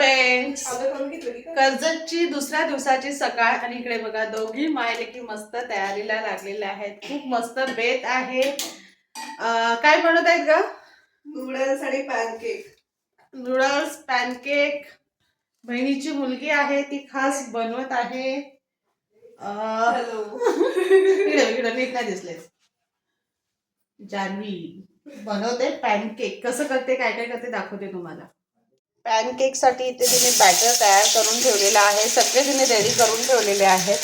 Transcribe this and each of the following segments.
Friends, कर्जतची दुसऱ्या दिवसाची सकाळ आणि इकडे बघा दोघी मायलेकी मस्त तयारीला लागलेल्या आहेत. खूप मस्त बेत आहे. काय बनवत आहेत ग? नूडल्स आणि पॅनकेक. Noodles pancake. बहिणीची मुलगी आहे ती खास बनवत आहे. इकडे नीट नाही दिसले. जान्हवी बनवते पॅनकेक. कसं करते काय काय करते दाखवते तुम्हाला. पॅनकेक साठी इथे तिने बॅटर तयार करून ठेवलेलं आहे. सगळे तिने रेडी करून ठेवलेले आहेत.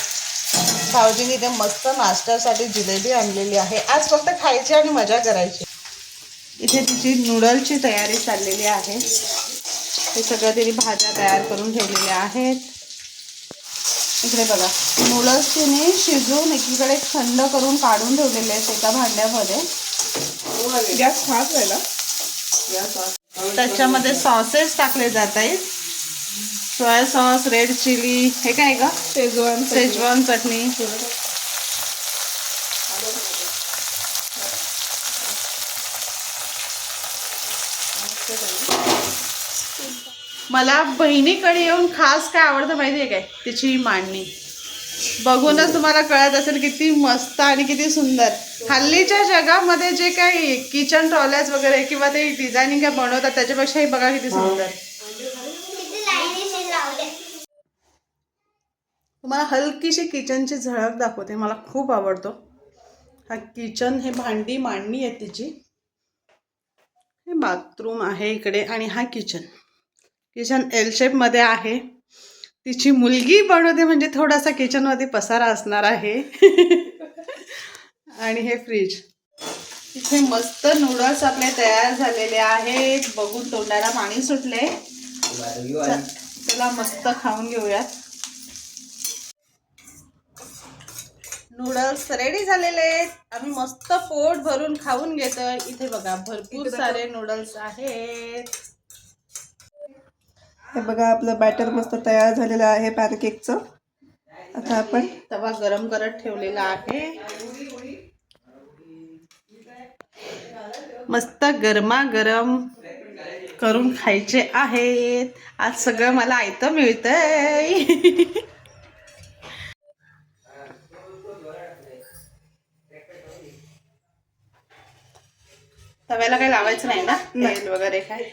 भाऊजीने इथे मस्त नाश्त्यासाठी जिलेबी आणलेली आहे. आज फक्त खायची आणि मजा करायची. इथे तिची नूडल्सची तयारी चाललेली आहे. हे सगळं तिने भाज्या तयार करून ठेवलेल्या आहेत. इकडे बघा नूडल्स तिने शिजवून एकीकडे थंड करून काढून ठेवलेले आहेत एका भांड्यामध्ये. गॅस फास्ट राहिला. त्याच्यामध्ये सॉसेस टाकले जात आहेत. सोया सॉस, रेड चिली, हे काय का शेजवान चटणी. मला बहिणीकडे येऊन खास काय आवडतं माहिती आहे काय? तिची मांडणी बघूनच तुम्हाला कळत असेल किती मस्त आणि किती सुंदर. हल्लीच्या जगामध्ये जे काही किचन ट्रॉल्याज वगैरे किंवा ते डिझायनिंग काय बनवतात त्याच्यापेक्षाही बघा किती सुंदर. तुम्हाला हलकीशी किचनची झळक दाखवते. मला खूप आवडतो हा किचन. हे भांडी मांडणी आहे तिची. हे बाथरूम आहे इकडे आणि हा किचन. किचन एल शेपमध्ये आहे. तिची मुलगी बनवते म्हणजे थोडासा किचनमध्ये पसारा असणार आहे. आणि हे फ्रीज. इथे मस्त नूडल्स आपले तयार झालेले आहेत. बघून तोंडाला पाणी सुटले. चला मस्त खाऊन घेऊयात. नूडल्स रेडी झालेले आहेत. आम्ही मस्त पोट भरून खाऊन घेतोय. इथे बघा भरपूर सारे नूडल्स आहेत. हे बघा आपलं बॅटर मस्त तयार झालेलं आहे पॅनकेकचं. आता आपण तवा गरम करत ठेवलेला आहे. मस्त गरमागरम करून खायचे आहेत. आज सगळं मला आयतं मिळतंय. तव्याला काही लावायचं नाही ना तेल वगैरे काय.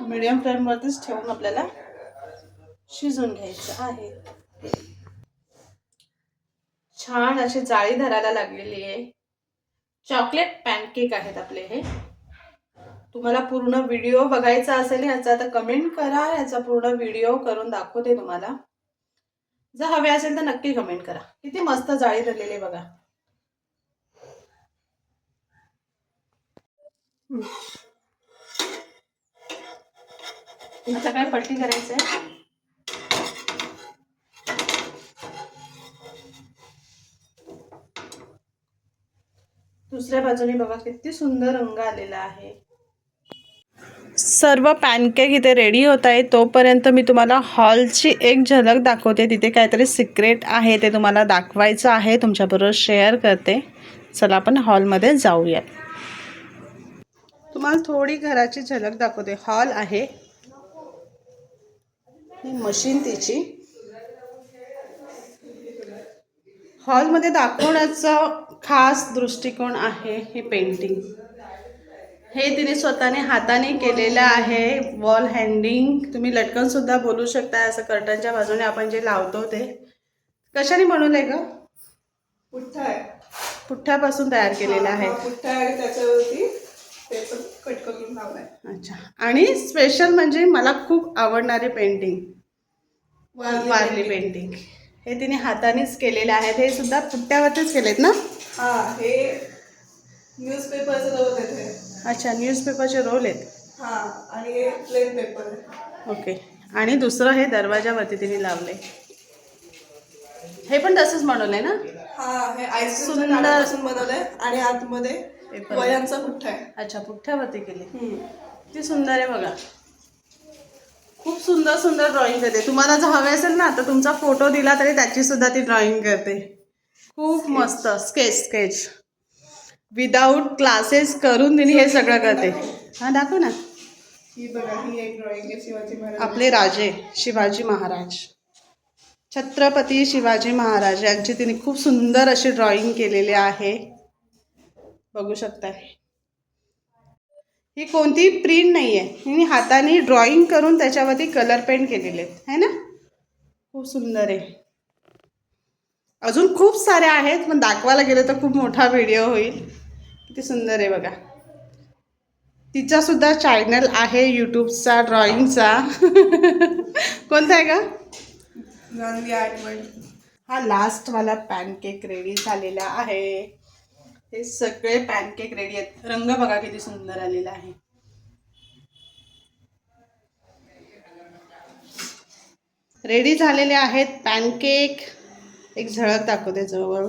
मीडियम फ्लेम वरतीच ठेवून आपल्याला शिजवून घ्यायचं आहे. छान अशी जाळी धरायला लागलेली आहे. चॉकलेट पॅनकेक आहेत आपले हे. तुम्हाला पूर्ण व्हिडिओ बघायचा असेल ह्याचा तर कमेंट करा. ह्याचा पूर्ण व्हिडिओ करून दाखवते तुम्हाला. जर हवे असेल तर नक्की कमेंट करा. किती मस्त जाळी धरलेली आहे बघा. आता काय पलटी करायचंय. दुसऱ्या बाजूने बघा किती सुंदर रंग आलेला आहे. सर्व पॅनकेक इथे रेडी होत आहे. तोपर्यंत मी तुम्हाला हॉलची एक झलक दाखवते. तिथे काहीतरी सिक्रेट आहे ते तुम्हाला दाखवायचं आहे. तुमच्याबरोबर शेअर करते. चला आपण हॉलमध्ये जाऊया. तुम्हाला थोडी घराची झलक दाखवते. हॉल आहे. ही मशीन तिची. हॉलमध्ये दाखवण्याचा खास दृष्टिकोन आहे हे पेंटिंग. हे तिने स्वतःने हाताने केलेलं आहे. वॉल हँगिंग तुम्ही लटकन सुद्धा बोलू शकता. असं कर्टनच्या बाजूने आपण जे लावतो ते. कशाने बनवलंय ग? पुठ्ठा आहे. पुठ्ठ्यापासून तयार केलेलं आहे. पुठ्ठा आहे त्याच्यावरती पेपर कट करून लावलाय. अच्छा. आणि स्पेशल म्हणजे मला खूप आवडणारे पेंटिंग वारली पेंटिंग. हे तिने हातानेच केलेले आहेत. हे सुद्धा पुठ्ठ्यावरतीच केलेत ना? हा हे न्यूजपेपरचं रोल आहे. अच्छा न्यूजपेपरचे रोल आहेत. हा आणि हे प्लेन पेपर आहे. ओके. आणि दुसरं हे दरवाजावरती तिने लावले. हे पण तसंच बनवलंय ना? हा हे आईस्क्रीम पासून बनवलंय आणि आतमध्ये वयांचा पुठ्ठा आहे. अच्छा पुठ्ठ्यावरती केले. किती सुंदर आहे बघा. खूप सुंदर सुंदर ड्रॉइंग करते. तुम्हाला जर हवे असेल ना तर तुमचा फोटो दिला तरी त्याची सुद्धा ती ड्रॉइंग करते. खूप मस्त. स्केच विदाऊट क्लासेस करून तिने हे सगळं करते. हा दाखव ना. ही बघा, ही एक ड्रॉइंग आहे शिवाजी महाराज. आपले राजे शिवाजी महाराज, छत्रपती शिवाजी महाराज यांची तिने खूप सुंदर अशी ड्रॉइंग केलेली आहे, बघू शकताय. ही कोणती प्रिंट नाही आहे, हिने हाताने ड्रॉइंग करून त्याच्यावरती कलर पेंट केलेले आहेत, है ना. खूप सुंदर आहे. अजून खूप सारे आहेत, पण दाखवायला गेले तर खूप मोठा व्हिडिओ होईल. किती सुंदर आहे बघा. तिचा सुद्धा चॅनल आहे यूट्यूबचा ड्रॉइंगचा. कोणता आहे का? Gandhi art world. हा लास्टवाला पॅनकेक रेडी झालेला आहे. हे सगळे पॅनकेक रेडी आहेत. रंग बघा किती सुंदर आलेला आहे. रेडी झालेले आहेत पॅनकेक. एक झळक दाखवते जवळ.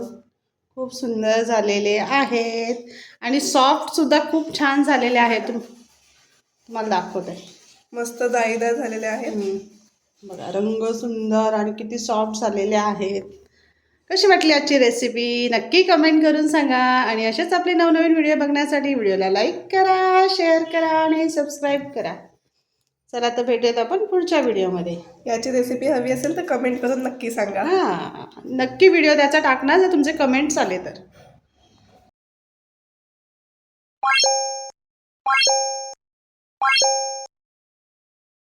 खूप सुंदर झालेले आहेत आणि सॉफ्ट सुद्धा खूप छान झालेले आहेत. तुम्हाला दाखवते. मस्त जाळीदार झालेले आहेत. बघा रंग सुंदर आणि किती सॉफ्ट झालेले आहेत. कशी वाटली आजची रेसिपी नक्की कमेंट करून सांगा. आणि असेच आपले नवनवीन व्हिडिओ बघण्यासाठी व्हिडिओला लाईक करा, शेअर करा आणि सबस्क्राईब करा. चला तर भेटूयात आपण पुढच्या व्हिडिओमध्ये. याची रेसिपी हवी असेल तर कमेंट करून नक्की सांगा. हां, नक्की व्हिडिओ त्याचा टाकणार जर तुमचे कमेंट्स आले तर.